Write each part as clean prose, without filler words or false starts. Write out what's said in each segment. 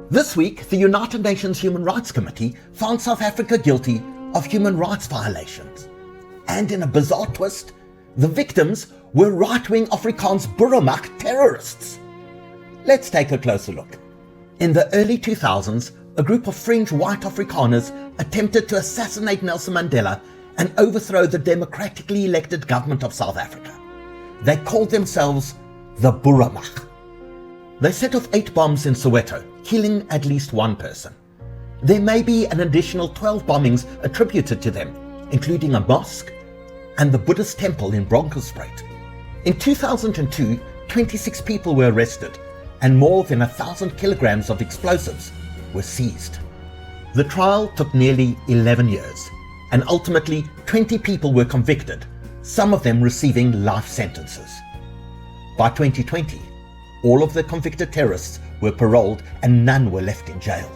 This week, the United Nations Human Rights Committee found South Africa guilty of human rights violations. And in a bizarre twist, the victims were right-wing Afrikaans Boeremag terrorists. Let's take a closer look. In the early 2000s, a group of fringe white Afrikaners attempted to assassinate Nelson Mandela and overthrow the democratically elected government of South Africa. They called themselves the Boeremag. They set off 8 bombs in Soweto, killing at least 1 person. There may be an additional 12 bombings attributed to them, including a mosque and the Buddhist temple in Bronkhorstspruit. In 2002, 26 people were arrested and more than 1,000 kilograms of explosives were seized. The trial took nearly 11 years, and ultimately 20 people were convicted, some of them receiving life sentences. By 2020, all of the convicted terrorists were paroled and none were left in jail.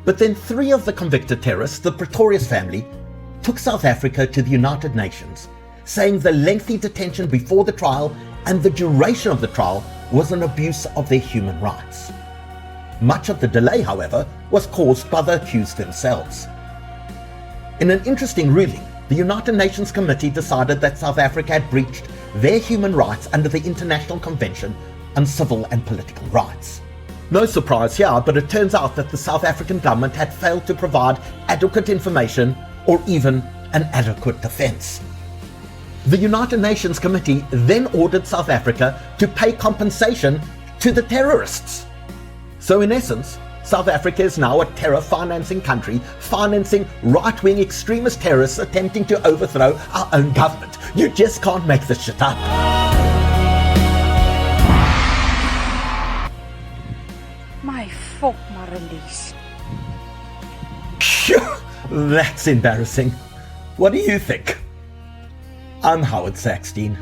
But then 3 of the convicted terrorists, the Pretorius family, took South Africa to the United Nations, saying the lengthy detention before the trial and the duration of the trial was an abuse of their human rights. Much of the delay, however, was caused by the accused themselves. In an interesting ruling, the United Nations Committee decided that South Africa had breached their human rights under the International Convention on Civil and Political Rights. No surprise here, but it turns out that the South African government had failed to provide adequate information or even an adequate defense. The United Nations Committee then ordered South Africa to pay compensation to the terrorists. So in essence, South Africa is now a terror financing country, financing right-wing extremist terrorists attempting to overthrow our own government. You just can't make this shit up. My fault, Marlies. Phew, that's embarrassing. What do you think? I'm Howard Sackstein.